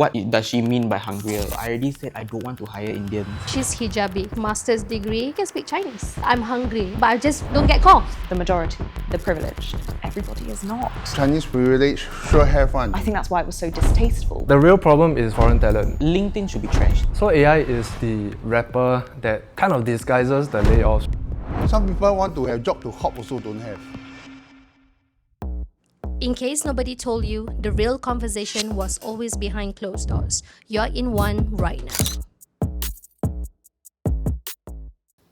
What does she mean by hungrier? I already said I don't want to hire Indians. She's hijabi, master's degree, can speak Chinese. I'm hungry, but I just don't get calls. The majority, the privileged. Everybody is not. Chinese privilege sure have one. I think that's why it was so distasteful. The real problem is foreign talent. LinkedIn should be trashed. So AI is the wrapper that kind of disguises the layoffs. Some people want to have job to hop also don't have. In case nobody told you, the real conversation was always behind closed doors. You're in one right now.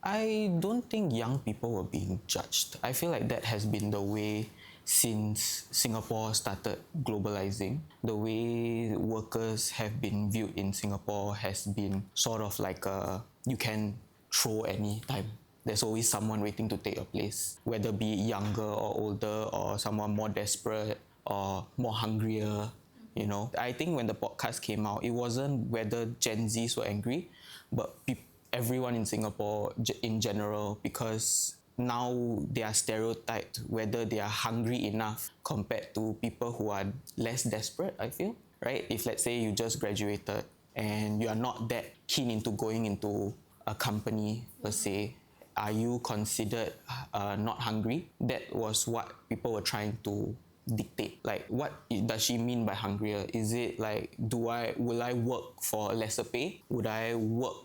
I don't think young people were being judged. I feel like that has been the way since Singapore started globalizing. The way workers have been viewed in Singapore has been sort of like you can throw any time. There's always someone waiting to take your place, whether be younger or older or someone more desperate or more hungrier, you know. I think when the podcast came out, it wasn't whether Gen Zs were angry, but everyone in Singapore in general, because now they are stereotyped whether they are hungry enough compared to people who are less desperate, I feel, right? If let's say you just graduated and you are not that keen into going into a company per se, are you considered not hungry? That was what people were trying to dictate. Like, what does she mean by hungrier? Is it like, will I work for lesser pay? Would I work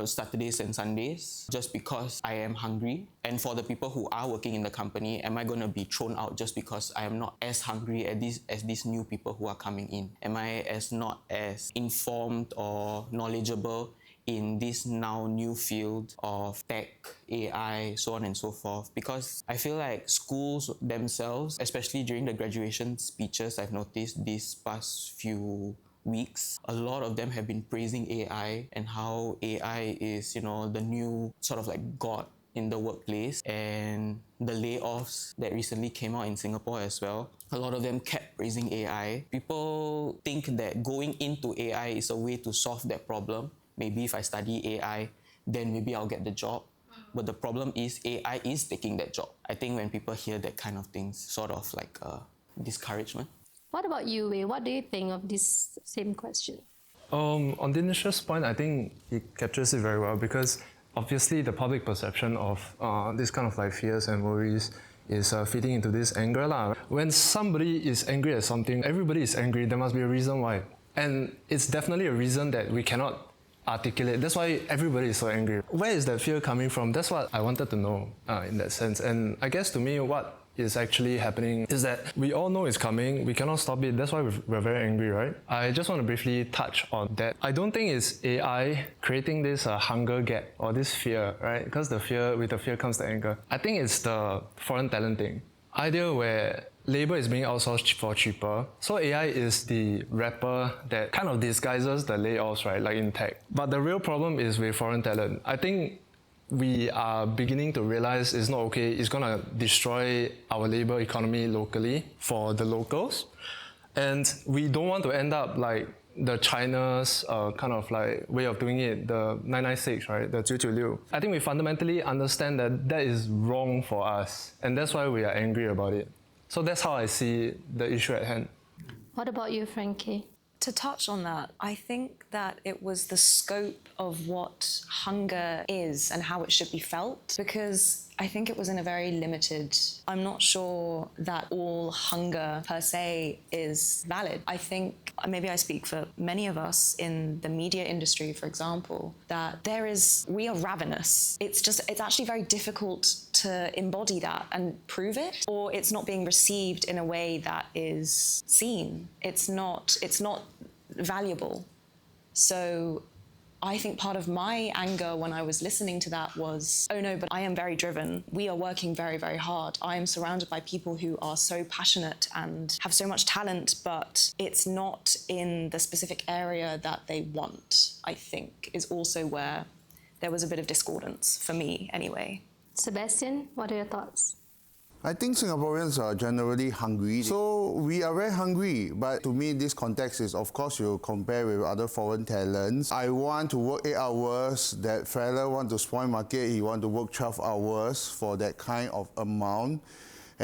Saturdays and Sundays just because I am hungry? And for the people who are working in the company, am I going to be thrown out just because I am not as hungry as these new people who are coming in? Am I not as informed or knowledgeable in this now new field of tech, AI, so on and so forth? Because I feel like schools themselves, especially during the graduation speeches I've noticed these past few weeks, a lot of them have been praising AI and how AI is, you know, the new sort of like God in the workplace. And the layoffs that recently came out in Singapore as well, a lot of them kept praising AI. People think that going into AI is a way to solve that problem. Maybe if I study AI, then maybe I'll get the job. But the problem is AI is taking that job. I think when people hear that kind of things, sort of like discouragement. What about you, Wei? What do you think of this same question? On Dinesh's point, I think he captures it very well, because obviously the public perception of this kind of like fears and worries is feeding into this anger lah. When somebody is angry at something, everybody is angry, there must be a reason why. And it's definitely a reason that we cannot articulate. That's why everybody is so angry. Where is that fear coming from? That's what I wanted to know in that sense. And I guess to me, what is actually happening is that we all know it's coming, we cannot stop it, that's why we're very angry, right? I just want to briefly touch on that. I don't think it's AI creating this hunger gap or this fear, right? Because with the fear comes the anger. I think it's the foreign talent thing. Idea where labor is being outsourced for cheaper. So AI is the wrapper that kind of disguises the layoffs, right? Like in tech. But the real problem is with foreign talent. I think we are beginning to realize it's not okay. It's gonna destroy our labor economy locally for the locals. And we don't want to end up like the China's kind of like way of doing it, the 996, right? The 996. I think we fundamentally understand that that is wrong for us. And that's why we are angry about it. So that's how I see the issue at hand. What about you, Franky? To touch on that, I think that it was the scope of what hunger is and how it should be felt, because I think it was in a very limited. I'm not sure that all hunger per se is valid. I think, maybe I speak for many of us in the media industry, for example, that we are ravenous. It's actually very difficult to embody that and prove it, or it's not being received in a way that is seen. It's not valuable. So I think part of my anger when I was listening to that was, oh no, but I am very driven. We are working very, very hard. I am surrounded by people who are so passionate and have so much talent, but it's not in the specific area that they want, I think, is also where there was a bit of discordance, for me anyway. Sebastian, what are your thoughts? I think Singaporeans are generally hungry. So we are very hungry, but to me this context is, of course, you compare with other foreign talents. I want to work 8 hours, that fella want to spoil market, he want to work 12 hours for that kind of amount.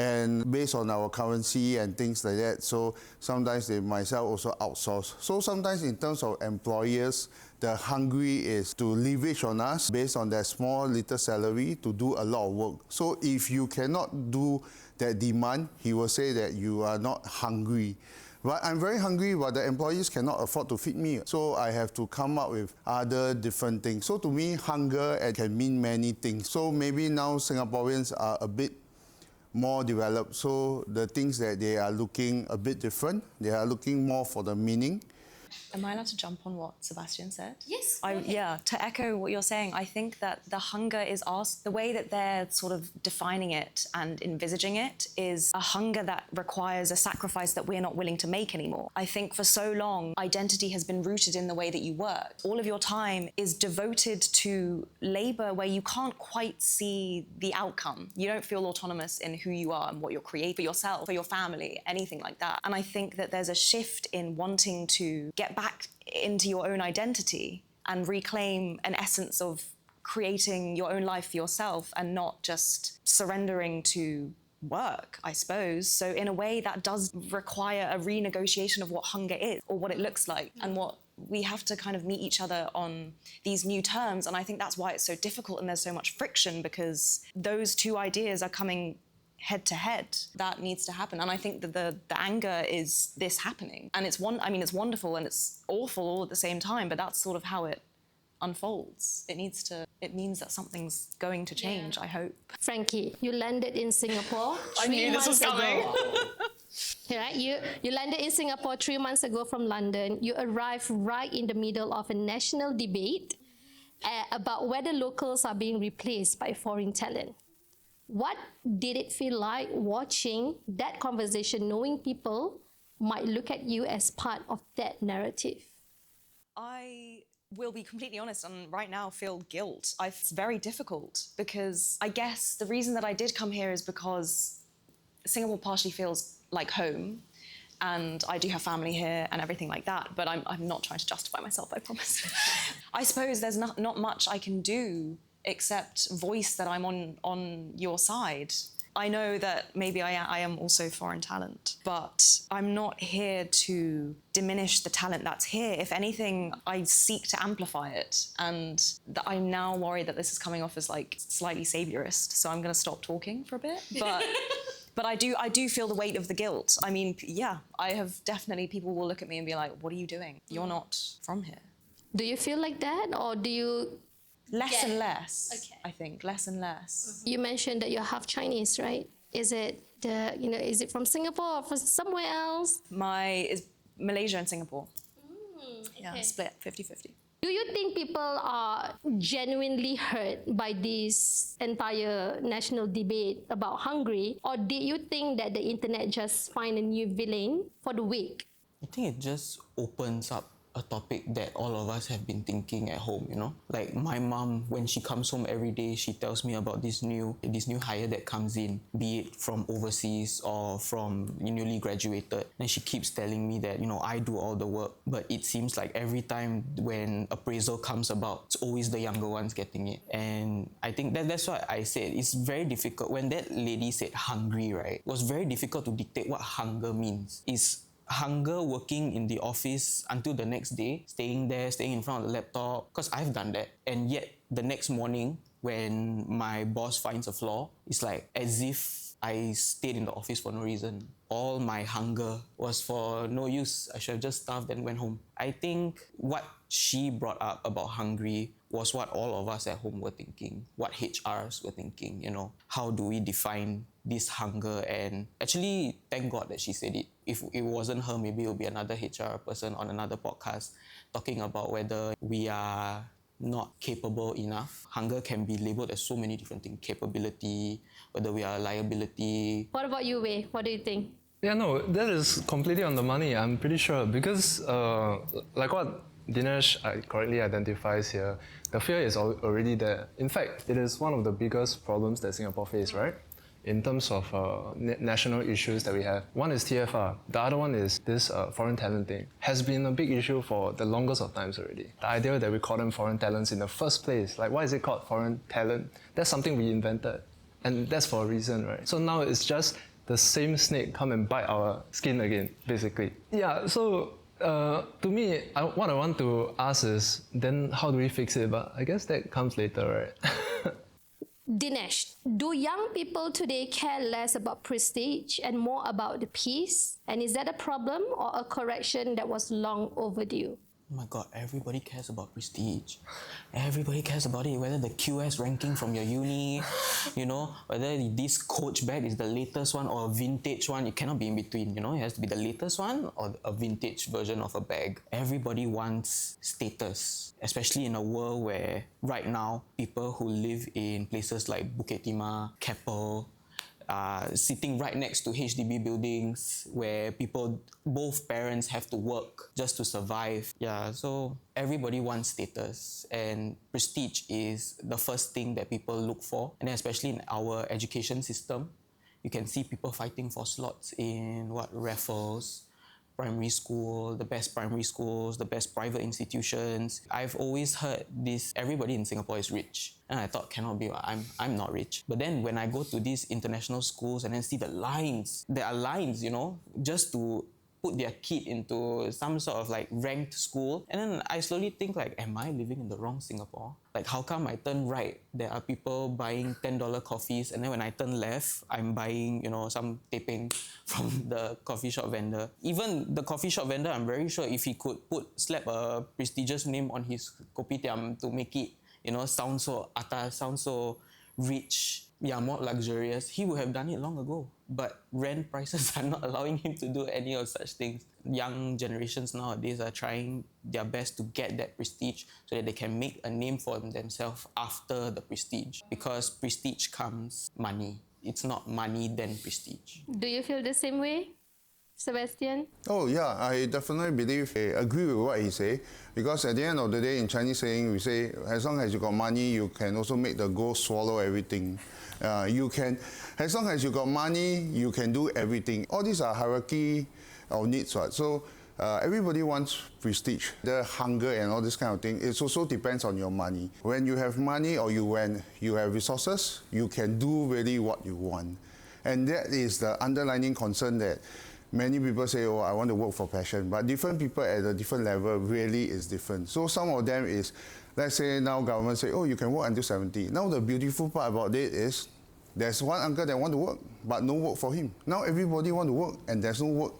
and based on our currency and things like that. So sometimes they myself also outsource. So sometimes in terms of employers, the hungry is to leverage on us based on their small little salary to do a lot of work. So if you cannot do that demand, he will say that you are not hungry. But I'm very hungry, but the employees cannot afford to feed me. So I have to come up with other different things. So to me, hunger can mean many things. So maybe now Singaporeans are a bit more developed. So the things that they are looking a bit different, they are looking more for the meaning. Am I allowed to jump on what Sebastian said? Yes. Yeah, to echo what you're saying, I think that the hunger is asked, the way that they're sort of defining it and envisaging it is a hunger that requires a sacrifice that we're not willing to make anymore. I think for so long, identity has been rooted in the way that you work. All of your time is devoted to labor where you can't quite see the outcome. You don't feel autonomous in who you are and what you're creating for yourself, for your family, anything like that. And I think that there's a shift in wanting to get back into your own identity and reclaim an essence of creating your own life for yourself and not just surrendering to work, I suppose. So in a way that does require a renegotiation of what hunger is or what it looks like and what we have to kind of meet each other on these new terms. And I think that's why it's so difficult and there's so much friction because those two ideas are coming head to head. That needs to happen. And I think that the anger is this happening. And it's wonderful and it's awful all at the same time, but that's sort of how it unfolds. It means that something's going to change, I hope. Franky, you landed in Singapore I knew this was coming. Right? You landed in Singapore 3 months ago from London. You arrived right in the middle of a national debate about whether locals are being replaced by foreign talent. What did it feel like watching that conversation, knowing people might look at you as part of that narrative? I will be completely honest and right now feel guilt. It's very difficult because I guess the reason that I did come here is because Singapore partially feels like home and I do have family here and everything like that, but I'm not trying to justify myself, I promise. I suppose there's not much I can do except voice that I'm on your side. I know that maybe I am also foreign talent, but I'm not here to diminish the talent that's here. If anything, I seek to amplify it. And I'm now worried that this is coming off as like slightly saviorist, so I'm gonna stop talking for a bit. But I do feel the weight of the guilt. I mean, yeah, I have definitely, people will look at me and be like, what are you doing? You're not from here. Do you feel like that or do you... Less and less, okay. I think, less and less. You mentioned that you're half Chinese, right? Is it from Singapore or from somewhere else? Is Malaysia and Singapore. Okay. Yeah, split 50-50. Do you think people are genuinely hurt by this entire national debate about hungry, or did you think that the internet just find a new villain for the week? I think it just opens up a topic that all of us have been thinking at home, you know? Like my mom, when she comes home every day, she tells me about this new hire that comes in, be it from overseas or from newly graduated. And she keeps telling me that, you know, I do all the work, but it seems like every time when appraisal comes about, it's always the younger ones getting it. And I think that's why I said it's very difficult. When that lady said hungry, right, it was very difficult to dictate what hunger means. Is hunger working in the office until the next day, staying in front of the laptop, because I've done that. And yet the next morning when my boss finds a flaw, it's like as if I stayed in the office for no reason. All my hunger was for no use. I should have just starved and went home. I think what she brought up about hungry was what all of us at home were thinking, what HRs were thinking, you know. How do we define this hunger? And actually, thank God that she said it. If it wasn't her, maybe it would be another HR person on another podcast talking about whether we are not capable enough. Hunger can be labeled as so many different things. Capability, whether we are a liability. What about you, Wei? What do you think? Yeah, no, that is completely on the money, I'm pretty sure. Because like what Dinesh correctly identifies here, the fear is already there. In fact, it is one of the biggest problems that Singapore faces, right? In terms of national issues that we have. One is TFR. The other one is this foreign talent thing. Has been a big issue for the longest of times already. The idea that we call them foreign talents in the first place, like why is it called foreign talent? That's something we invented. And that's for a reason, right? So now it's just the same snake come and bite our skin again, basically. Yeah, so to me, what I want to ask is, then how do we fix it? But I guess that comes later, right? Dinesh, do young people today care less about prestige and more about the peace? And is that a problem or a correction that was long overdue? Oh my god, everybody cares about prestige. Everybody cares about it, whether the QS ranking from your uni, you know, whether this Coach bag is the latest one or a vintage one. It cannot be in between, you know, it has to be the latest one or a vintage version of a bag. Everybody wants status, especially in a world where right now people who live in places like Bukit Timah, Keppel, sitting right next to HDB buildings where both parents have to work just to survive. Yeah, so everybody wants status, and prestige is the first thing that people look for. And especially in our education system, you can see people fighting for slots in Raffles primary school, the best primary schools, the best private institutions. I've always heard this, everybody in Singapore is rich. And I thought, cannot be, I'm not rich. But then when I go to these international schools and then see the lines, there are lines, you know, just to put their kid into some sort of like ranked school. And then I slowly think like, am I living in the wrong Singapore? Like, how come I turn right, there are people buying $10 coffees, and then when I turn left, I'm buying, you know, some taping from the coffee shop vendor. Even the coffee shop vendor, I'm very sure if he could slap a prestigious name on his kopitiam to make it, you know, sound so atas, sound so rich, yeah, more luxurious, he would have done it long ago. But rent prices are not allowing him to do any of such things. Young generations nowadays are trying their best to get that prestige so that they can make a name for themselves after the prestige. Because prestige comes money. It's not money then prestige. Do you feel the same way, Sebastian? Oh yeah, I definitely believe, I agree with what he say, because at the end of the day, in Chinese saying, we say, as long as you got money, you can also make the ghost swallow everything. As long as you got money, you can do everything. All these are hierarchy of needs, right? So everybody wants prestige. The hunger and all this kind of thing, it also depends on your money. When you have money or when you have resources, you can do really what you want. And that is the underlying concern that many people say, oh, I want to work for passion, but different people at a different level really is different. So some of them is, let's say now government say, oh, you can work until 70. Now the beautiful part about it is, there's one uncle that want to work, but no work for him. Now everybody want to work, and there's no work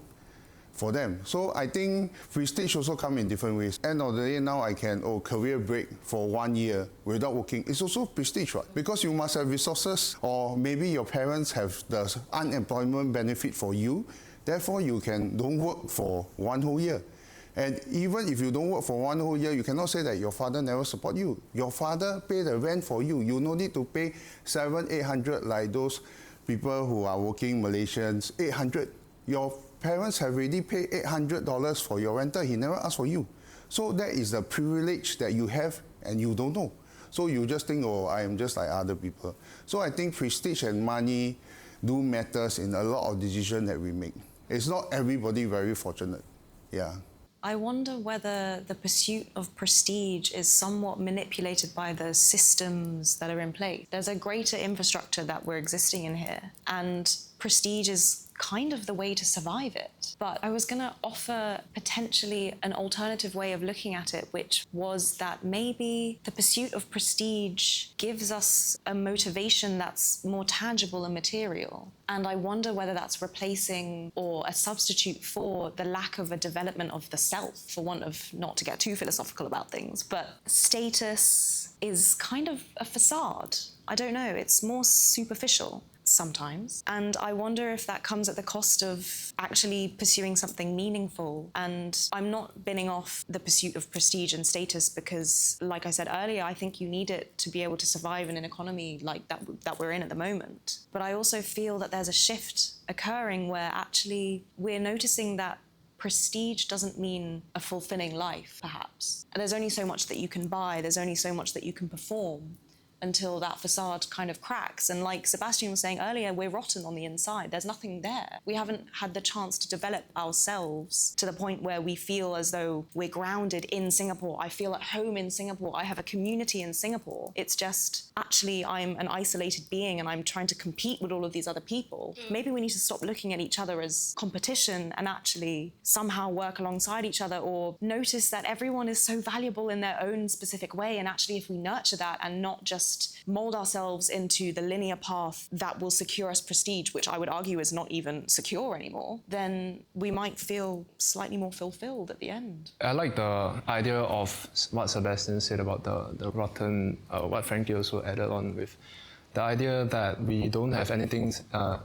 for them. So I think prestige also come in different ways. End of the day, now I can, career break for 1 year without working. It's also prestige, right? Because you must have resources, or maybe your parents have the unemployment benefit for you. Therefore, you don't work for 1 whole year. And even if you don't work for 1 whole year, you cannot say that your father never support you. Your father pay the rent for you. You no need to pay 700-800 like those people who are working Malaysians, 800. Your parents have already paid $800 for your rental. He never asked for you. So that is the privilege that you have and you don't know. So you just think, oh, I am just like other people. So I think prestige and money do matters in a lot of decisions that we make. It's not everybody very fortunate. Yeah. I wonder whether the pursuit of prestige is somewhat manipulated by the systems that are in place. There's a greater infrastructure that we're existing in here, and prestige is kind of the way to survive it. But I was going to offer potentially an alternative way of looking at it, which was that maybe the pursuit of prestige gives us a motivation that's more tangible and material. And I wonder whether that's replacing or a substitute for the lack of a development of the self, for want of not to get too philosophical about things. But status is kind of a facade. I don't know, it's more superficial sometimes. And I wonder if that comes at the cost of actually pursuing something meaningful. And I'm not binning off the pursuit of prestige and status because, like I said earlier, I think you need it to be able to survive in an economy like that we're in at the moment. But I also feel that there's a shift occurring where actually we're noticing that prestige doesn't mean a fulfilling life, perhaps. There's only so much that you can buy, there's only so much that you can perform. until that facade kind of cracks. And like Sebastian was saying earlier, we're rotten on the inside. There's nothing there. We haven't had the chance to develop ourselves to the point where we feel as though we're grounded in Singapore. I feel at home in Singapore. I have a community in Singapore. It's just, actually, I'm an isolated being and I'm trying to compete with all of these other people. Maybe we need to stop looking at each other as competition and actually somehow work alongside each other, or notice that everyone is so valuable in their own specific way. And actually, if we nurture that and not just mold ourselves into the linear path that will secure us prestige, which I would argue is not even secure anymore, then we might feel slightly more fulfilled at the end. I like the idea of what Sebastian said about the rotten, what Franky also added on with the idea that we don't have anything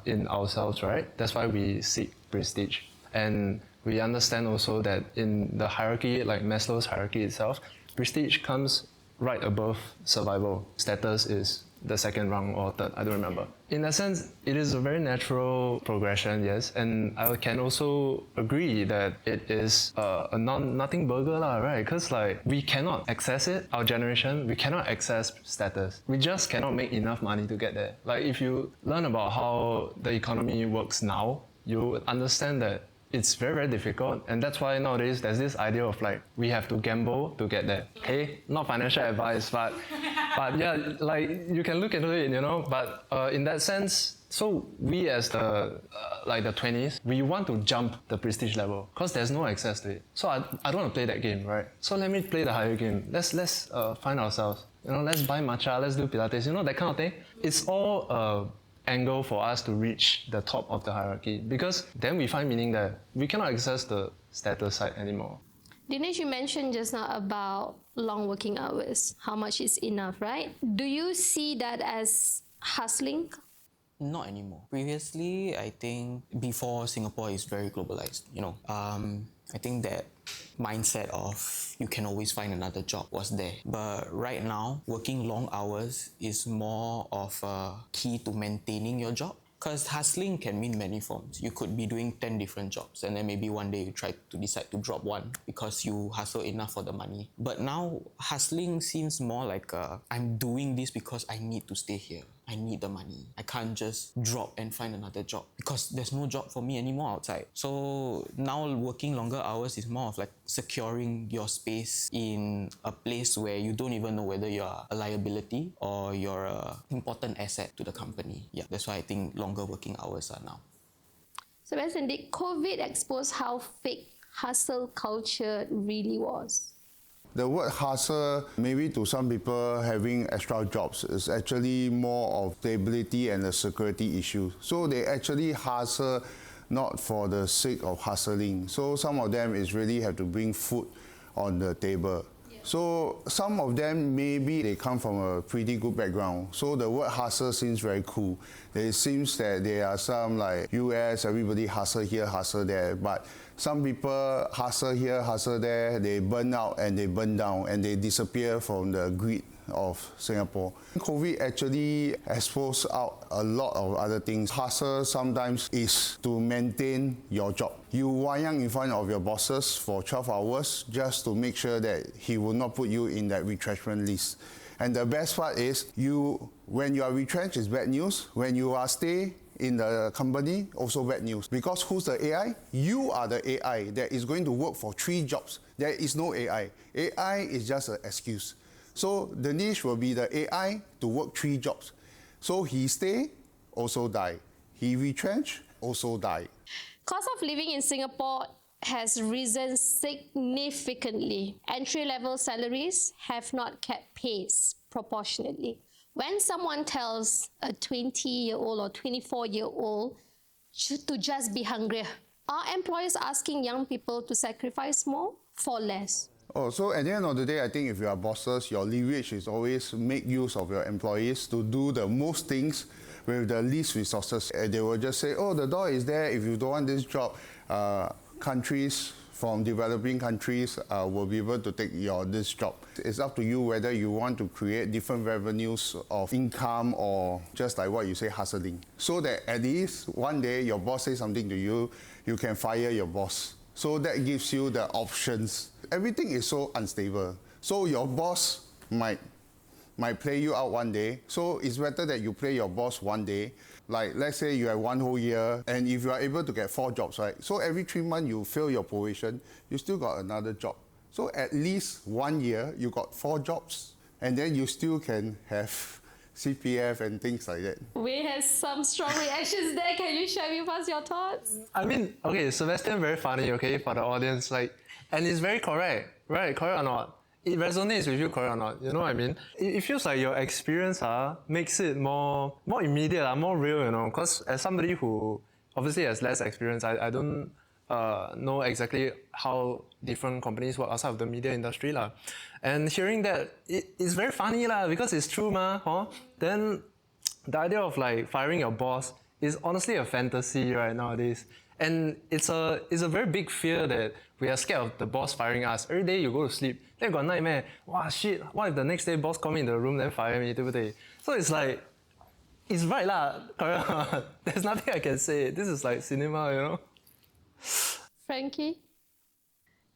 in ourselves, right? That's why we seek prestige. And we understand also that in the hierarchy, like Maslow's hierarchy itself, prestige comes right above survival. Status is the second rung or third, I don't remember. In that sense, it is a very natural progression, yes. And I can also agree that it is a nothing burger, right? Because like we cannot access it, our generation, we cannot access status. We just cannot make enough money to get there. Like if you learn about how the economy works now, you understand that it's very, very difficult, and that's why nowadays there's this idea of like we have to gamble to get there. Okay, not financial advice, but yeah, like you can look into it, you know. But in that sense, so we as the like the 20s, we want to jump the prestige level because there's no access to it. So I don't want to play that game, right? So let me play the higher game. Let's find ourselves. You know, let's buy matcha, let's do Pilates. You know, that kind of thing. It's all angle for us to reach the top of the hierarchy, because then we find meaning that we cannot access the status side anymore. Dinesh, you mentioned just now about long working hours, how much is enough, right? Do you see that as hustling? Not anymore. Previously, I think before Singapore is very globalized, you know, I think that mindset of you can always find another job was there. But right now, working long hours is more of a key to maintaining your job. Because hustling can mean many forms. You could be doing 10 different jobs and then maybe one day you try to decide to drop one because you hustle enough for the money. But now hustling seems more like I'm doing this because I need to stay here. I need the money. I can't just drop and find another job because there's no job for me anymore outside. So now working longer hours is more of like securing your space in a place where you don't even know whether you're a liability or you're an important asset to the company. Yeah, that's why I think longer working hours are now. Sebastian, did COVID expose how fake hustle culture really was? The word hustle, maybe to some people having extra jobs, is actually more of stability and a security issue. So they actually hustle not for the sake of hustling. So some of them is really have to bring food on the table. So some of them, maybe they come from a pretty good background. So the word hustle seems very cool. It seems that there are some like US, everybody hustle here, hustle there. But some people hustle here, hustle there, they burn out and they burn down and they disappear from the grid of Singapore. COVID actually exposed out a lot of other things. Hustle sometimes is to maintain your job. You wayang in front of your bosses for 12 hours just to make sure that he will not put you in that retrenchment list. And the best part is, when you are retrenched, it's bad news. When you are stay in the company, also bad news. Because who's the AI? You are the AI that is going to work for 3 jobs. There is no AI. AI is just an excuse. So Dinesh will be the AI to work 3 jobs. So he stay, also die. He retrench, also die. Cost of living in Singapore has risen significantly. Entry-level salaries have not kept pace proportionately. When someone tells a 20-year-old or 24-year-old to just be hungrier, are employers asking young people to sacrifice more for less? Oh, so at the end of the day, I think if you are bosses, your leverage is always make use of your employees to do the most things with the least resources. And they will just say, oh, the door is there. If you don't want this job, countries from developing countries will be able to take this job. It's up to you whether you want to create different revenues of income or just like what you say, hustling. So that at least one day your boss says something to you, you can fire your boss. So that gives you the options. Everything is so unstable. So your boss might might play you out one day. So it's better that you play your boss one day. Like, let's say you have 1 whole year, and if you are able to get 4 jobs, right? So every 3 months you fail your probation, you still got another job. So at least 1 year, you got 4 jobs, and then you still can have CPF and things like that. We have some strong reactions there. Can you share with us your thoughts? I mean, okay, Sebastian very funny, okay, for the audience, like, and it's very correct, right? Correct or not? It resonates with you, correct or not? You know what I mean? It feels like your experience makes it more immediate, more real, you know, because as somebody who obviously has less experience, I don't know exactly how different companies work outside of the media industry lah. And hearing that, it's very funny lah, because it's true ma, huh? Then the idea of like firing your boss is honestly a fantasy right nowadays. And it's a very big fear that we are scared of the boss firing us. Every day you go to sleep, then you got nightmare. Wow, shit, what if the next day boss come in the room then fire me, 对不对? So it's like, it's right lah, correct? There's nothing I can say. This is like cinema, you know? Franky?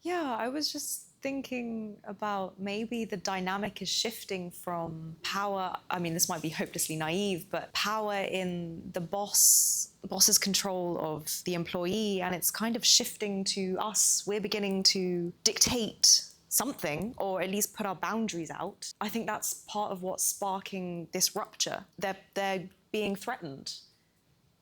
Yeah, I was just thinking about maybe the dynamic is shifting from power. I mean, this might be hopelessly naive, but power in the boss's control of the employee, and it's kind of shifting to us. We're beginning to dictate something, or at least put our boundaries out. I think that's part of what's sparking this rupture. They're being threatened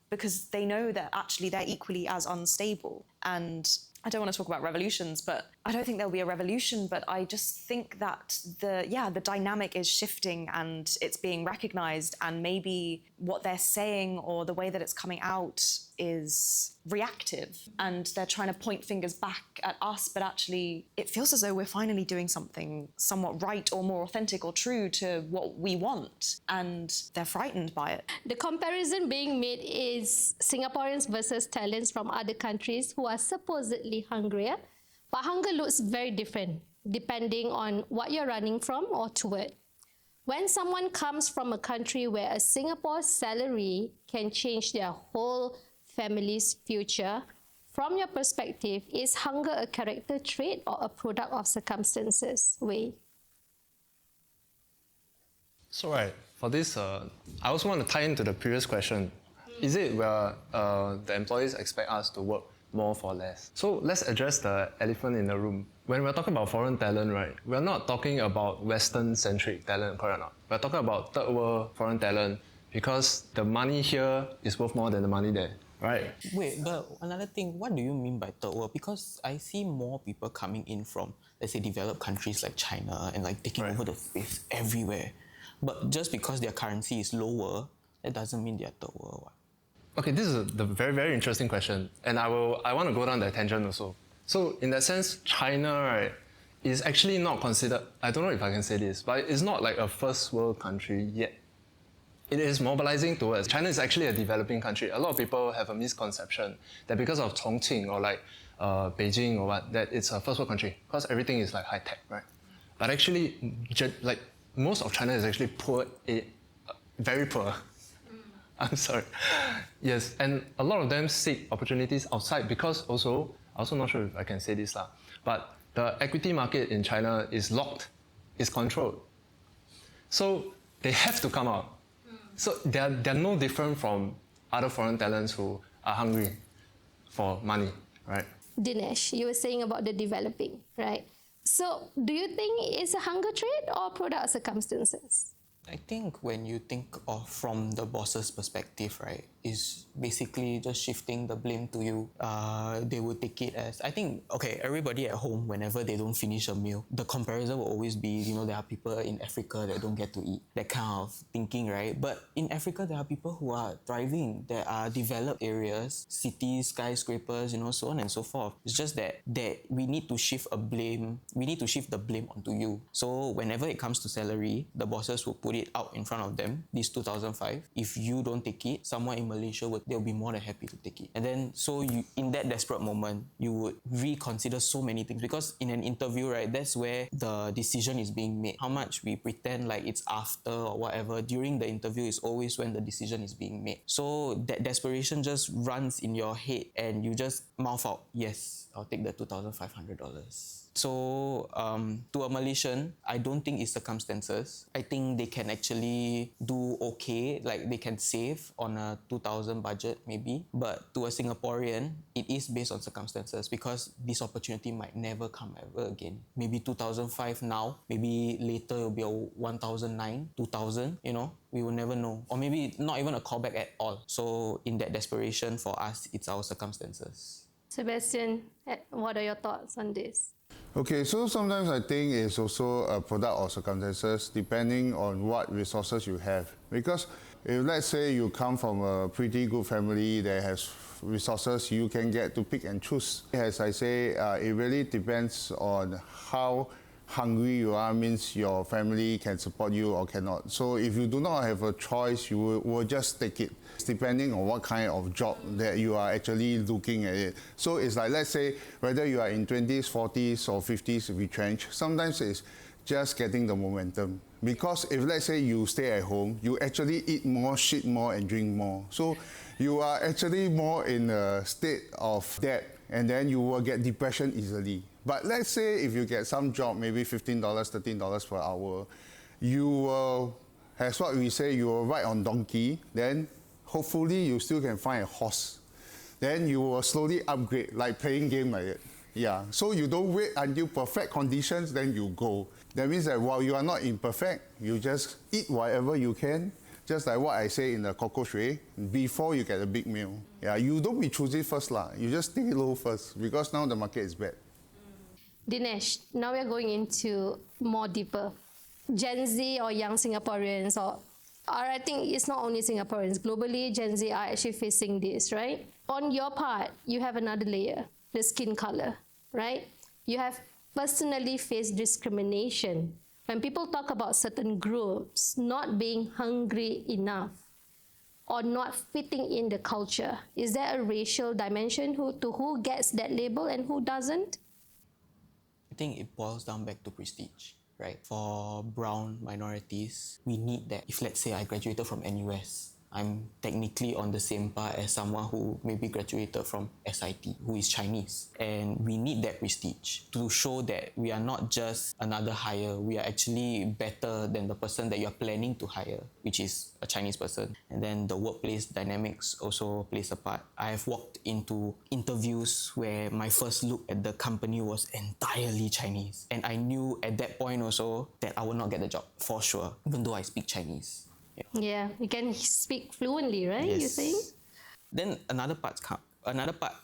because they know that actually they're equally as unstable. And I don't want to talk about revolutions, but I don't think there'll be a revolution, but I just think that the dynamic is shifting and it's being recognized, and maybe what they're saying or the way that it's coming out is reactive, and they're trying to point fingers back at us, but actually it feels as though we're finally doing something somewhat right or more authentic or true to what we want, and they're frightened by it. The comparison being made is Singaporeans versus talents from other countries who are supposedly hungrier, but hunger looks very different depending on what you're running from or toward. When someone comes from a country where a Singapore salary can change their whole family's future, from your perspective, is hunger a character trait or a product of circumstances? Wei? So right, for this, I also want to tie into the previous question. Is it where the employees expect us to work more for less? So let's address the elephant in the room. When we're talking about foreign talent, right, we're not talking about Western-centric talent, correct or not? We're talking about third world foreign talent, because the money here is worth more than the money there, right? Wait, but another thing, what do you mean by third world? Because I see more people coming in from, let's say, developed countries like China and like taking over the space everywhere. But just because their currency is lower, that doesn't mean they're third world. What? Okay, this is the very, very interesting question, and I want to go down that tangent also. So in that sense, China, right, is actually not considered, I don't know if I can say this, but it's not like a first world country yet. It is mobilizing towards. China is actually a developing country. A lot of people have a misconception that because of Chongqing or like Beijing or what, that it's a first world country, because everything is like high tech, right? But actually, like most of China is actually poor, very poor. I'm sorry. Yes, and a lot of them seek opportunities outside because also, I'm also not sure if I can say this, but the equity market in China is locked, is controlled. So they have to come out. So they're no different from other foreign talents who are hungry for money, right? Dinesh, you were saying about the developing, right? So do you think it's a hunger trait or product of circumstances? I think when you think of from the boss's perspective, right, is basically just shifting the blame to you. They would take it as, I think, okay, everybody at home, whenever they don't finish a meal, the comparison will always be, you know, there are people in Africa that don't get to eat. That kind of thinking, right? But in Africa, there are people who are thriving. There are developed areas, cities, skyscrapers, you know, so on and so forth. It's just that we need to shift the blame onto you. So whenever it comes to salary, the bosses will put it out in front of them, this 2005. If you don't take it, someone in Malaysia they'll be more than happy to take it. And then, so you, in that desperate moment, you would reconsider so many things, because in an interview, right, that's where the decision is being made. How much we pretend like it's after or whatever, during the interview is always when the decision is being made. So that desperation just runs in your head and you just mouth out, yes, I'll take the $2,500. So to a Malaysian, I don't think it's circumstances. I think they can actually do okay, like they can save on a 2,000 budget maybe. But to a Singaporean, it is based on circumstances because this opportunity might never come ever again. Maybe 2005 now, maybe later it'll be a 1,009, 2,000, you know, we will never know. Or maybe not even a callback at all. So in that desperation for us, it's our circumstances. Sebastian, what are your thoughts on this? Okay, so sometimes I think it's also a product of circumstances depending on what resources you have. Because if let's say you come from a pretty good family that has resources, you can get to pick and choose. As I say, it really depends on how hungry you are, means your family can support you or cannot. So if you do not have a choice, you will just take it. It's depending on what kind of job that you are actually looking at it. So it's like, let's say, whether you are in 20s, 40s or 50s retrenched, sometimes it's just getting the momentum. Because if let's say you stay at home, you actually eat more, shit more and drink more. So you are actually more in a state of debt, and then you will get depression easily. But let's say if you get some job, maybe $15, $13 per hour, you will, as what we say, you will ride on donkey, then hopefully you still can find a horse. Then you will slowly upgrade, like playing game like that. Yeah, so you don't wait until perfect conditions, then you go. That means that while you are not imperfect, you just eat whatever you can, just like what I say in the cockroach way, before you get a big meal. Yeah, you don't be choosy first lah. You just stay low first, because now the market is bad. Dinesh, now we're going into more deeper. Gen Z or young Singaporeans, or I think it's not only Singaporeans, globally Gen Z are actually facing this, right? On your part, you have another layer, the skin color, right? You have personally faced discrimination. When people talk about certain groups not being hungry enough or not fitting in the culture, is there a racial dimension to who gets that label and who doesn't? I think it boils down back to prestige, right? For brown minorities, we need that. If let's say I graduated from NUS, I'm technically on the same par as someone who maybe graduated from SIT, who is Chinese. And we need that prestige to show that we are not just another hire, we are actually better than the person that you're planning to hire, which is a Chinese person. And then the workplace dynamics also plays a part. I have walked into interviews where my first look at the company was entirely Chinese. And I knew at that point also that I would not get the job, for sure, even though I speak Chinese. Yeah, you can speak fluently, right? Yes. You're saying? Then another part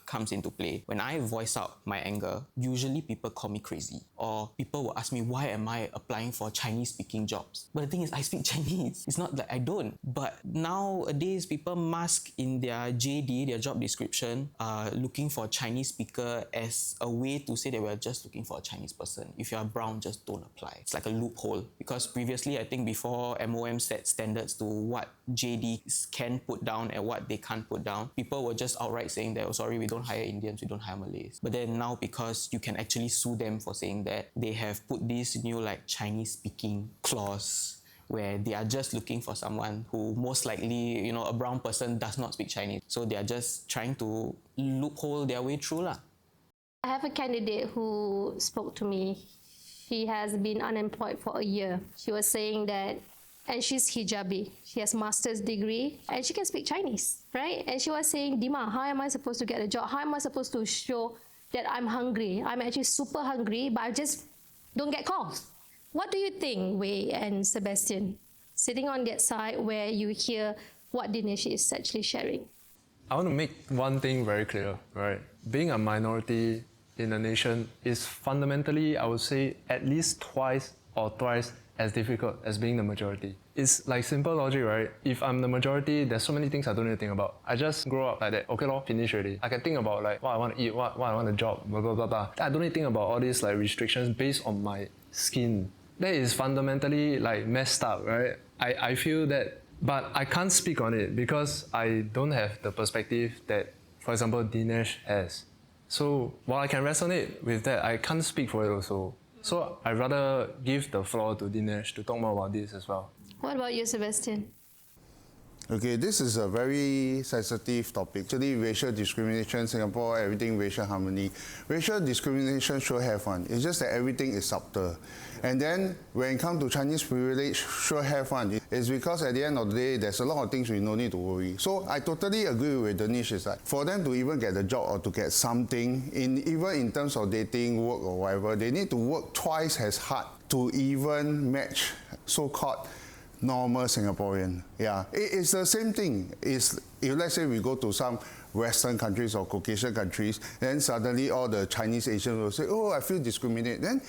comes into play. When I voice out my anger, usually people call me crazy, or people will ask me, why am I applying for Chinese-speaking jobs? But the thing is, I speak Chinese. It's not that I don't. But nowadays, people mask in their JD, their job description, looking for a Chinese speaker as a way to say that we're just looking for a Chinese person. If you're brown, just don't apply. It's like a loophole. Because previously, I think before MOM set standards to what JDs can put down and what they can't put down, people were just outright saying that, oh, sorry, we don't hire Indians, we don't hire Malays. But then now, because you can actually sue them for saying that, they have put this new like Chinese-speaking clause where they are just looking for someone who most likely, you know, a brown person does not speak Chinese. So they are just trying to loophole their way through lah. I have a candidate who spoke to me. She has been unemployed for a year. She was saying that, and she's hijabi. She has master's degree and she can speak Chinese, right? And she was saying, Deema, how am I supposed to get a job? How am I supposed to show that I'm hungry? I'm actually super hungry, but I just don't get calls. What do you think, Wei and Sebastian, sitting on that side where you hear what Dinesh is actually sharing? I want to make one thing very clear, right? Being a minority in a nation is fundamentally, I would say, at least twice or thrice as difficult as being the majority. It's like simple logic, right? If I'm the majority, there's so many things I don't need to think about. I just grow up like that. Okay, lor, finish already. I can think about like what I want to eat, what I want a job, blah, blah, blah, blah. I don't need to think about all these like restrictions based on my skin. That is fundamentally like messed up, right? I feel that, but I can't speak on it because I don't have the perspective that, for example, Dinesh has. So while I can resonate with that, I can't speak for it also. So I'd rather give the floor to Dinesh to talk more about this as well. What about you, Sebastian? Okay, this is a very sensitive topic. Actually, racial discrimination, Singapore, everything racial harmony. Racial discrimination sure have one. It's just that everything is subtle. And then when it comes to Chinese privilege, sure have one. It's because at the end of the day, there's a lot of things we no need to worry. So I totally agree with Dinesh is that for them to even get a job or to get something, even in terms of dating, work or whatever, they need to work twice as hard to even match so-called normal Singaporean. Yeah, it's the same thing. If let's say we go to some Western countries or Caucasian countries, then suddenly all the Chinese Asians will say, oh, I feel discriminated. Then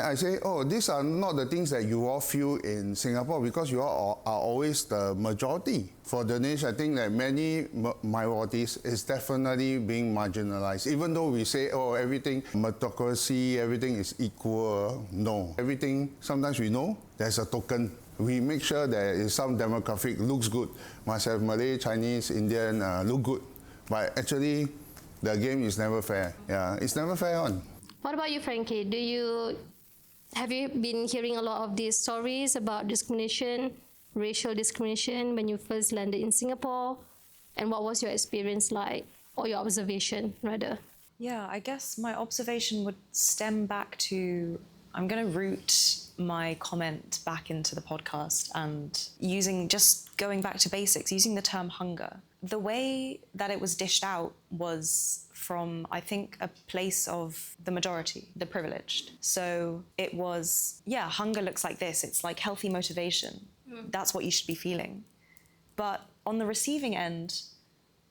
I say, oh, these are not the things that you all feel in Singapore because you all are always the majority. For Dinesh, I think that many minorities is definitely being marginalized. Even though we say, oh, everything, meritocracy, everything is equal. No. Everything, sometimes we know there's a token. We make sure that if some demographic looks good, must have Malay, Chinese, Indian look good. But actually, the game is never fair. Yeah, it's never fair on. What about you, Franky? Have you been hearing a lot of these stories about discrimination, racial discrimination when you first landed in Singapore? And what was your experience like, or your observation, rather? Yeah, I guess my observation would stem back to, I'm going to root my comment back into the podcast and going back to basics, using the term hunger. The way that it was dished out was from, I think, a place of the majority, the privileged. So it was, yeah, hunger looks like this. It's like healthy motivation. That's what you should be feeling. But on the receiving end,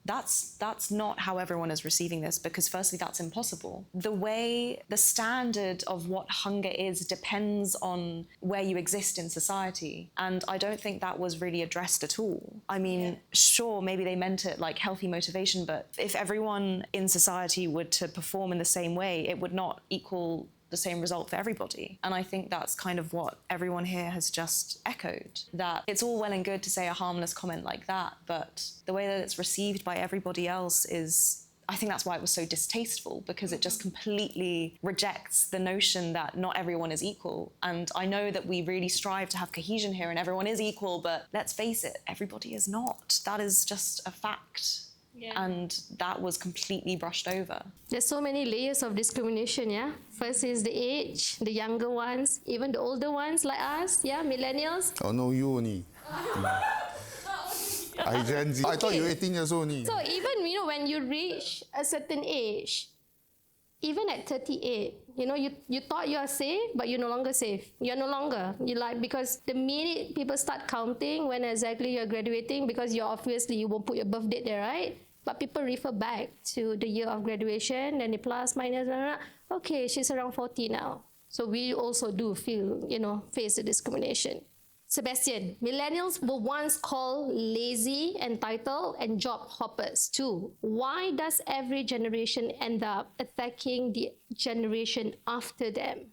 that's not how everyone is receiving this, because firstly, that's impossible. The standard of what hunger is depends on where you exist in society. And I don't think that was really addressed at all. I mean, sure, maybe they meant it like healthy motivation, but if everyone in society were to perform in the same way, it would not equal the same result for everybody. And I think that's kind of what everyone here has just echoed, that it's all well and good to say a harmless comment like that, but the way that it's received by everybody else is, I think that's why it was so distasteful, because it just completely rejects the notion that not everyone is equal. And I know that we really strive to have cohesion here and everyone is equal, but let's face it, everybody is not. That is just a fact. Yeah. And that was completely brushed over. There's so many layers of discrimination, yeah? First is the age, the younger ones, even the older ones like us, yeah, millennials. Oh, no, you only. I Gen Z. I thought you were 18 years old only. So even, when you reach a certain age, even at 38, you thought you are safe, but you're no longer safe. You're no longer. Because the minute people start counting when exactly you're graduating, because you won't put your birth date there, right? But people refer back to the year of graduation, then the plus, minus, blah, blah, blah. Okay, she's around 40 now. So we also do face the discrimination. Sebastian, millennials were once called lazy, entitled, and job hoppers too. Why does every generation end up attacking the generation after them?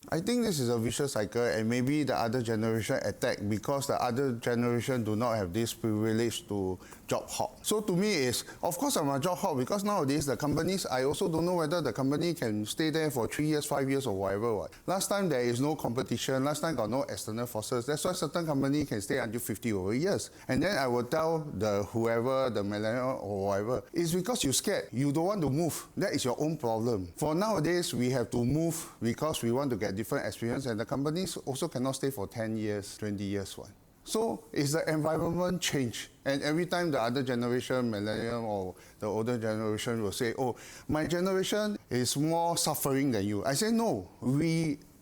I think this is a vicious cycle, and maybe the other generation attack because the other generation do not have this privilege to job hop. So to me is, of course I'm a job hop because nowadays the companies, I also don't know whether the company can stay there for 3 years, 5 years or whatever. Last time there is no competition, last time got no external forces, that's why certain company can stay until 50 over years. And then I will tell whoever, the millennial or whatever, it's because you're scared, you don't want to move. That is your own problem. For nowadays, we have to move because we want to get different experience, and the companies also cannot stay for 10 years, 20 years. So it's the environment change. And every time the other generation, millennium or the older generation will say, oh, my generation is more suffering than you. I say, no,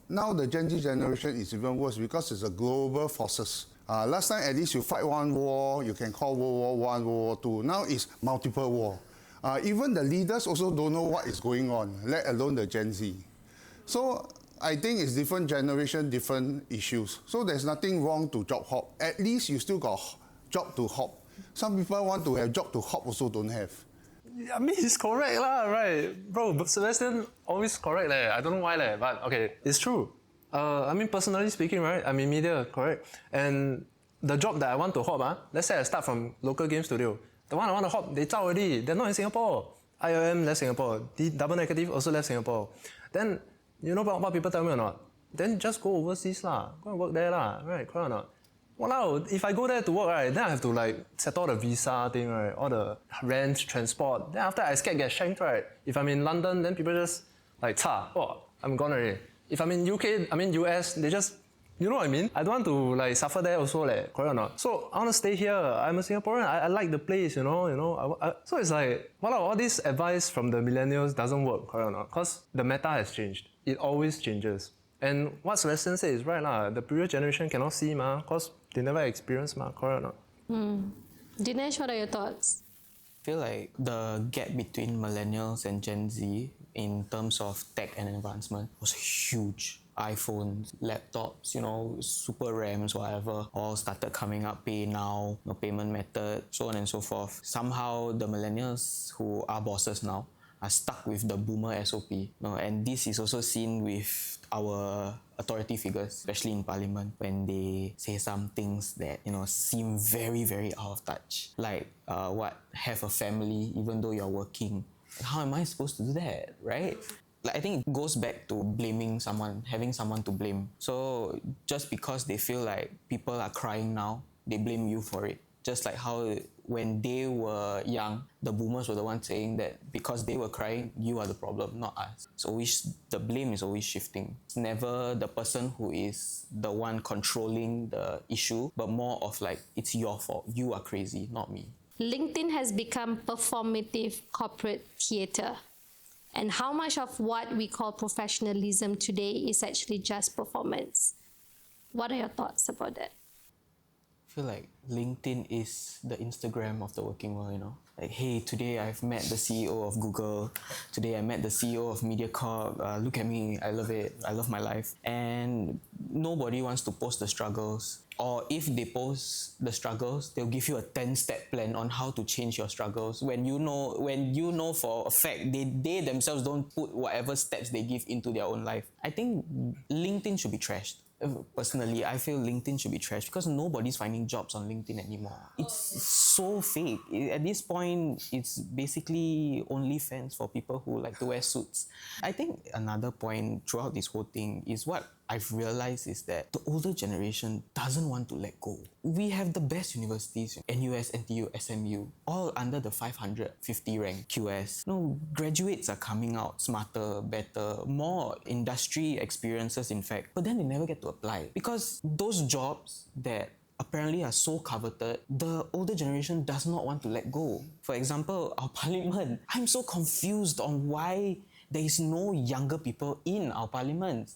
now the Gen Z generation is even worse because it's a global forces. Last time at least you fight one war, you can call World War I, World War II. Now it's multiple war. Even the leaders also don't know what is going on, let alone the Gen Z. So I think it's different generation, different issues. So there's nothing wrong to job hop. At least you still got job to hop. Some people want to have job to hop, also don't have. I mean, he's correct lah, right? Bro, Sebastian always correct leh. I don't know why leh, but okay, it's true. I mean, personally speaking, right? I'm in media, correct? And the job that I want to hop, let's say I start from local game studio. The one I want to hop, they zao already. They're not in Singapore. IOM left Singapore. Double negative also left Singapore. Then, you know what people tell me or not? Then just go overseas lah. Go and work there lah. Right, correct or not? Wow, if I go there to work, right, then I have to like settle the visa thing, right, all the rent, transport. Then after I scared get shanked, right. If I'm in London, then people just like, I'm gone already. If I'm in UK, US, they just, you know what I mean? I don't want to like suffer there also, correct or not? So I want to stay here. I'm a Singaporean. I like the place, so it's like, all this advice from the millennials doesn't work, correct or not? Because the meta has changed. It always changes. And what Sebastian said is right, the previous generation cannot see, because they never experienced, correct or not? Dinesh, what are your thoughts? I feel like the gap between millennials and Gen Z in terms of tech and advancement was huge. iPhones, laptops, super RAMs, whatever, all started coming up, pay now, no payment method, so on and so forth. Somehow the millennials who are bosses now are stuck with the boomer SOP. And this is also seen with our authority figures, especially in parliament, when they say some things that seem very, very out of touch. Like have a family even though you're working. How am I supposed to do that, right? I think it goes back to blaming someone, having someone to blame. So just because they feel like people are crying now, they blame you for it. Just like how when they were young, the boomers were the ones saying that because they were crying, you are the problem, not us. So the blame is always shifting. It's never the person who is the one controlling the issue, but more of like, it's your fault. You are crazy, not me. LinkedIn has become performative corporate theatre. And how much of what we call professionalism today is actually just performance? What are your thoughts about that? I feel like LinkedIn is the Instagram of the working world, Like, hey, today I've met the CEO of Google. Today I met the CEO of MediaCorp. Look at me, I love it. I love my life. And nobody wants to post the struggles. Or if they post the struggles, they'll give you a 10-step plan on how to change your struggles. When you know for a fact they themselves don't put whatever steps they give into their own life. I think LinkedIn should be trashed. Personally, I feel LinkedIn should be trashed because nobody's finding jobs on LinkedIn anymore. It's so fake. At this point, it's basically OnlyFans for people who like to wear suits. I think another point throughout this whole thing is what I've realized is that the older generation doesn't want to let go. We have the best universities, NUS, NTU, SMU, all under the 550 rank QS. Graduates are coming out smarter, better, more industry experiences in fact, but then they never get to apply because those jobs that apparently are so coveted, the older generation does not want to let go. For example, our parliament. I'm so confused on why there is no younger people in our parliaments.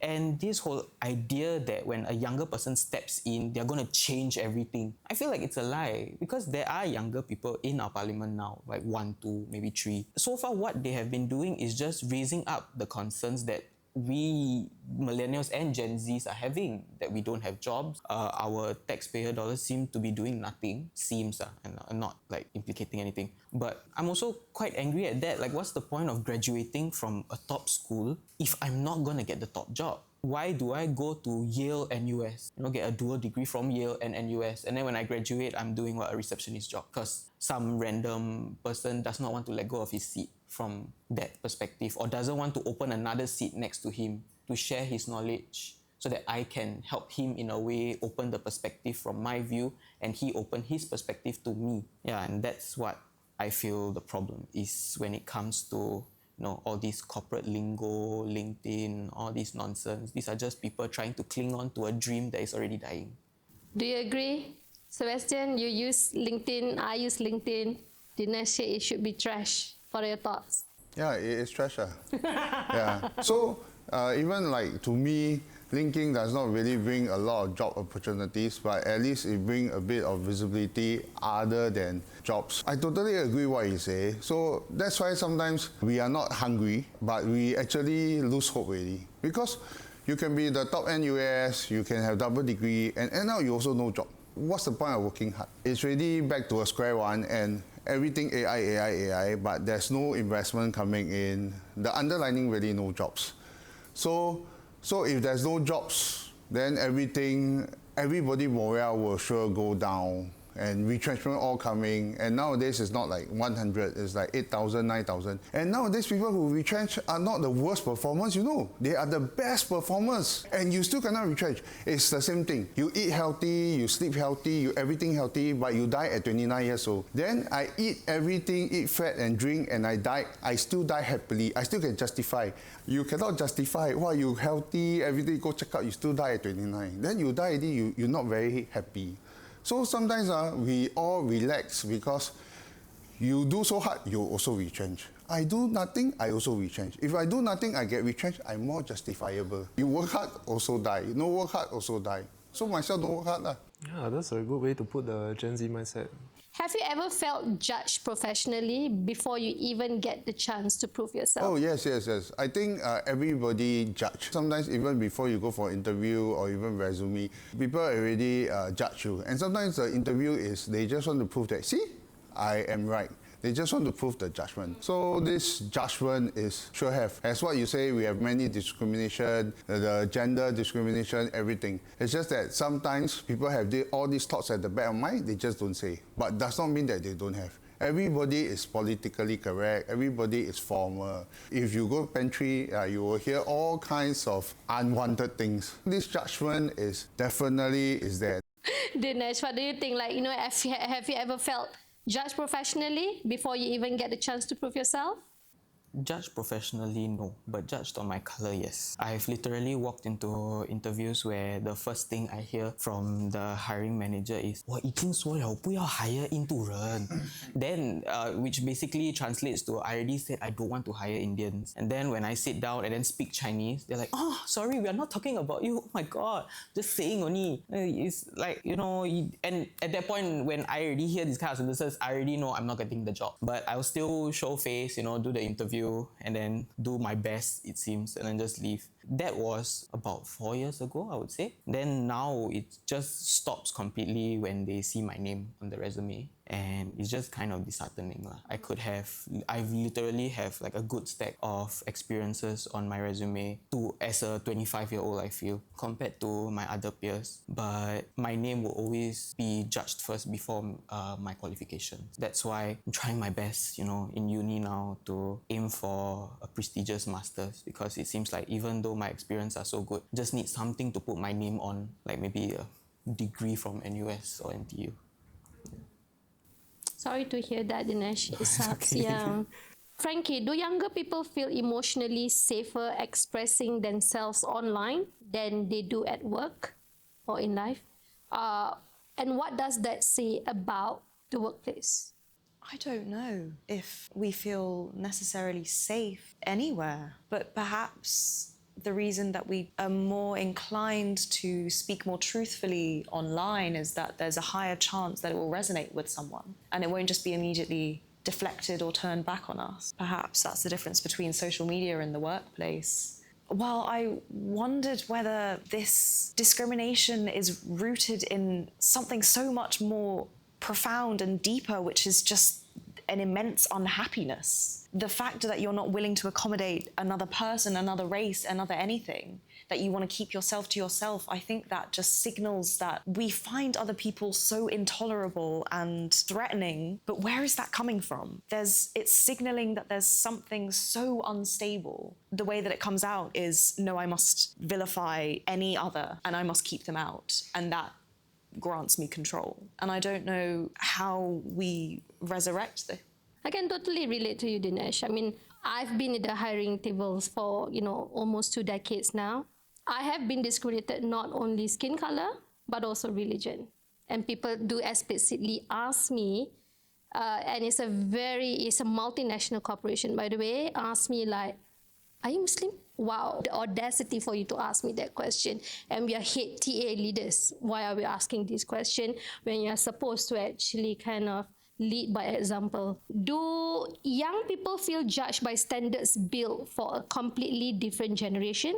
And this whole idea that when a younger person steps in, they're going to change everything. I feel like it's a lie because there are younger people in our parliament now, like 1, 2, maybe 3. So far, what they have been doing is just raising up the concerns that we millennials and Gen Zs are having, that we don't have jobs. Our taxpayer dollars seem to be doing nothing. Seems, and I'm not like implicating anything. But I'm also quite angry at that. Like, what's the point of graduating from a top school if I'm not going to get the top job? Why do I go to Yale and US, get a dual degree from Yale and NUS, and then when I graduate, I'm doing a receptionist job because some random person does not want to let go of his seat from that perspective or doesn't want to open another seat next to him to share his knowledge so that I can help him in a way open the perspective from my view and he open his perspective to me. Yeah, and that's what I feel the problem is when it comes to all these corporate lingo, LinkedIn, all this nonsense. These are just people trying to cling on to a dream that is already dying. Do you agree? Sebastian, you use LinkedIn, I use LinkedIn. Dinesh said it should be trash. What are your thoughts? Yeah, it is trash. Yeah. So even like to me, LinkedIn does not really bring a lot of job opportunities, but at least it brings a bit of visibility other than jobs. I totally agree what you say. So that's why sometimes we are not hungry, but we actually lose hope really. Because you can be the top NUS, you can have double degree, and now you also no job. What's the point of working hard? It's really back to a square one and everything AI, but there's no investment coming in. The underlining really no jobs. So if there's no jobs, then everybody morale will sure go down. and retrenchment all coming. And nowadays it's not like 100, it's like 8,000, 9,000. And nowadays people who retrench are not the worst performers, you know. They are the best performers, and you still cannot retrench. It's the same thing. You eat healthy, you sleep healthy, you everything healthy, but you die at 29 years old. Then I eat everything, eat fat and drink, and I die. I still die happily. I still can justify. You cannot justify, well, you healthy, everything, go check out, you still die at 29. Then you die already, you're not very happy. So sometimes we all relax because you do so hard, you also retrench. I do nothing, I also retrench. If I do nothing, I get retrenched, I'm more justifiable. You work hard, also die. No work hard, also die. So myself don't work hard. Yeah, that's a good way to put the Gen Z mindset. Have you ever felt judged professionally before you even get the chance to prove yourself? Oh, yes. I think everybody judge. Sometimes even before you go for interview or even resume, people already judge you. And sometimes the interview is, they just want to prove that, see, I am right. They just want to prove the judgment. So this judgment is sure have. As what you say, we have many discrimination, the gender discrimination, everything. It's just that sometimes people have all these thoughts at the back of mind, they just don't say. But does not mean that they don't have. Everybody is politically correct, everybody is formal. If you go pantry, you will hear all kinds of unwanted things. This judgment is definitely there. Dinesh, what do you think? Like, you know, have you ever felt judged professionally before you even get the chance to prove yourself? Judged professionally, no, but judged on my color, yes. I've literally walked into interviews where the first thing I hear from the hiring manager is, 我已经说了不要 hire 印度人. Then, which basically translates to, I already said I don't want to hire Indians. And then when I sit down and then speak Chinese, they're like, oh, sorry, we are not talking about you. Oh my God, just saying only. It's like, you know, and at that point, when I already hear these kind of sentences, I already know I'm not getting the job. But I'll still show face, you know, do the interview, and then do my best, it seems, and then just leave. That was about 4 years ago, I would say. Then now it just stops completely when they see my name on the resume, and it's just kind of disheartening. I literally have like a good stack of experiences on my resume as a 25-year-old, I feel, compared to my other peers. But my name will always be judged first before my qualifications. That's why I'm trying my best, you know, in uni now to aim for a prestigious master's, because it seems like even though my experience are so good, just need something to put my name on, like maybe a degree from NUS or NTU. Sorry to hear that, Dinesh. It sucks. Okay. Yeah. Franky, do younger people feel emotionally safer expressing themselves online than they do at work or in life? And what does that say about the workplace? I don't know if we feel necessarily safe anywhere, but perhaps the reason that we are more inclined to speak more truthfully online is that there's a higher chance that it will resonate with someone and it won't just be immediately deflected or turned back on us. Perhaps that's the difference between social media and the workplace. Well, I wondered whether this discrimination is rooted in something so much more profound and deeper, which is just an immense unhappiness. The fact that you're not willing to accommodate another person, another race, another anything, that you want to keep yourself to yourself, I think that just signals that we find other people so intolerable and threatening, but where is that coming from? It's signaling that there's something so unstable. The way that it comes out is, no, I must vilify any other and I must keep them out. And that grants me control. And I don't know how we resurrect this. I can totally relate to you, Dinesh. I mean, I've been at the hiring tables for, almost 2 decades now. I have been discriminated not only skin color, but also religion. And people do explicitly ask me, and it's a multinational corporation, by the way, ask me like, are you Muslim? Wow, the audacity for you to ask me that question. And we are head TA leaders. Why are we asking this question when you're supposed to actually kind of lead by example? Do young people feel judged by standards built for a completely different generation?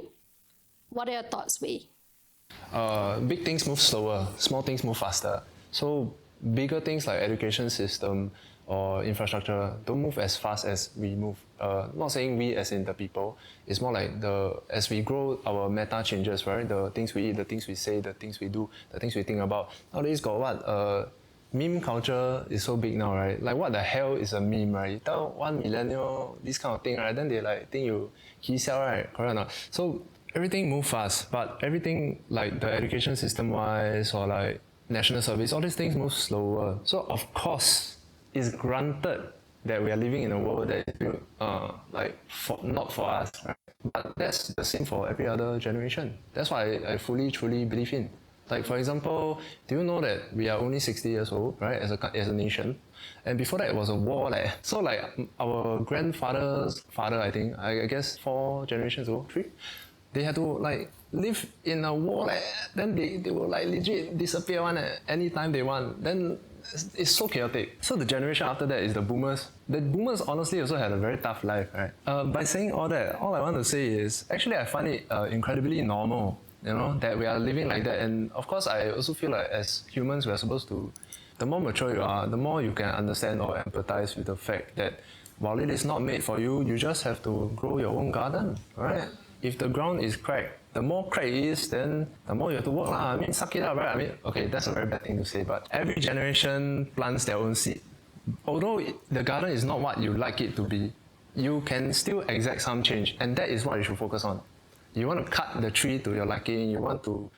What are your thoughts, Wei? Big things move slower, small things move faster. So bigger things like education system or infrastructure don't move as fast as we move. Not saying we as in the people, it's more like as we grow, our meta changes, right? The things we eat, the things we say, the things we do, the things we think about. Nowadays got what? meme culture is so big now, right? Like, what the hell is a meme, right? You tell one millennial this kind of thing, right? Then they like think you sell, right? Correct or not? So everything move fast, but everything like the education system wise or like national service, all these things move slower. So of course, it's granted that we are living in a world that is built not for us, right? But that's the same for every other generation. That's why I fully, truly believe in. Like, for example, do you know that we are only 60 years old, right, as a nation? And before that, it was a war. So, like, our grandfather's father, I think, I guess 4 generations ago, 3, they had to, like, live in a war. Then they will, like, legit disappear one at any time they want. Then it's so chaotic. So the generation after that is the boomers. The boomers honestly also had a very tough life, right? By saying all that, all I want to say is, actually I find it incredibly normal, you know, that we are living like that. And of course, I also feel like as humans, we are supposed to, the more mature you are, the more you can understand or empathize with the fact that while it is not made for you, you just have to grow your own garden, right? If the ground is cracked, the more cracked it is, then the more you have to work. I mean, suck it up, right? I mean, okay, that's a very bad thing to say, but every generation plants their own seed. Although the garden is not what you like it to be, you can still exact some change, and that is what you should focus on. You want to cut the tree to your liking, you want to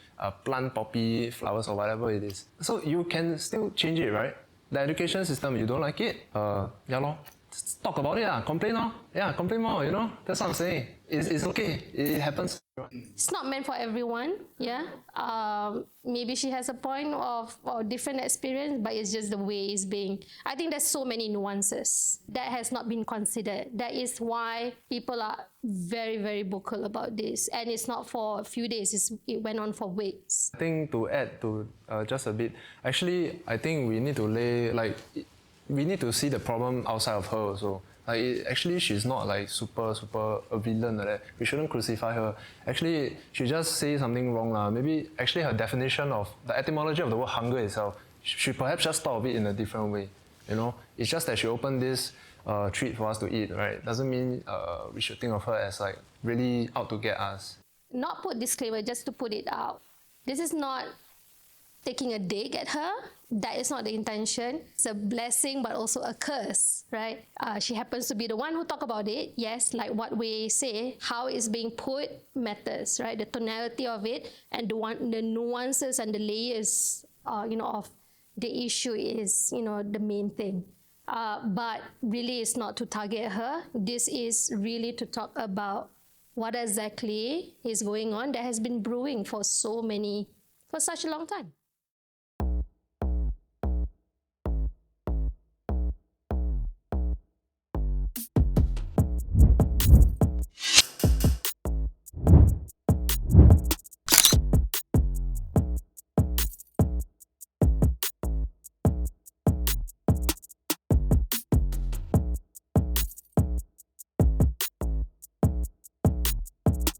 plant poppy flowers or whatever it is. So you can still change it, right? The education system, you don't like it, yeah lor. Talk about it, complain more. Yeah, complain more, you know? That's what I'm saying. It's okay. It happens. It's not meant for everyone, yeah. Maybe she has a point of or different experience, but it's just the way it's being. I think there's so many nuances that has not been considered. That is why people are very, very vocal about this. And it's not for a few days, it went on for weeks. I think to add to just a bit, actually, I think we need to we need to see the problem outside of her also. Like, actually, she's not like super a villain like that. We shouldn't crucify her. Actually, she just say something wrong lah. Maybe actually her definition of the etymology of the word hunger itself, she perhaps just thought of it in a different way. You know, it's just that she opened this treat for us to eat, right? Doesn't mean we should think of her as like really out to get us. Not put disclaimer, just to put it out. This is not taking a dig at her. That is not the intention. It's a blessing, but also a curse, right? She happens to be the one who talk about it. Yes, like what we say, how it's being put matters, right? The tonality of it and the nuances and the layers, of the issue is, the main thing. But really, it's not to target her. This is really to talk about what exactly is going on that has been brewing for such a long time.